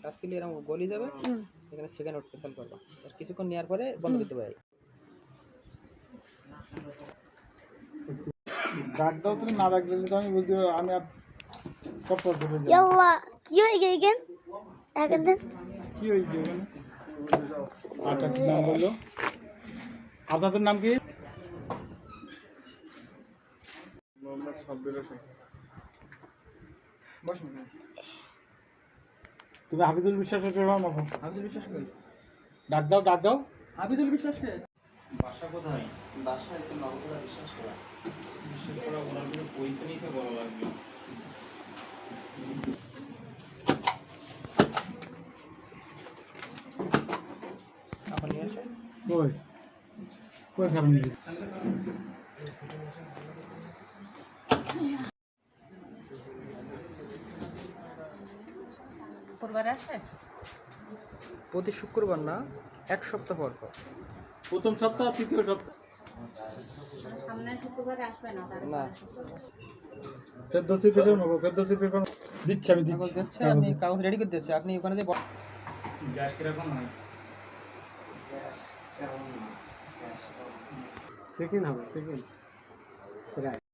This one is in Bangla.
টাচ করলে এরকম গলি যাবে, এখানে সেকেন্ড আউট খেয়াল করবা, আর কিছুক্ষণ নেওয়ার পরে বন্ধ করতে পারি। ডাক দাও, তুমি না ডাকলে তো আমি বুঝতে আমি আর সব পর ধরে যাই। ইয়াল্লা কি হয়ে গেল গেম একদিন কি হয়েছে এখানে? আটা কি নাম বললো? আপনাদের নাম কি? মোহাম্মদ সাব্বির হোসেন। বসুন। তুমি হাফিজুল বিশ্বাসের পেপার মাখো। হাফিজুল বিশ্বাস কই? ডাক দাও, ডাক দাও। হাফিজুল বিশ্বাস কে? বাসা কোথায়? বাসা একটু নবপুরা বিশ্বাস করা। বিশ্বাস করা ওনার কোনো পরীক্ষা নিতে বলা লাগবে। এখন নিয়ে আসে। কই কই ফেরন দিই। পরিবার আসে প্রতি শুক্রবার না, এক সপ্তাহ পর পর। প্রথম সপ্তাহ, তৃতীয় সপ্তাহ। সামনে শুক্রবারে আসবে না, না ফেরদৌসি পেপার মাখো, ফেরদৌসি পেপার দিচ্ছি, আমি কাগজ দিচ্ছি। দিচ্ছে, আমি কাগজ রেডি করে দিচ্ছি, আপনি ওখানে যে গ্যাস কিরকম হয়? সেকেন্ড হবে, সেকেন্ড।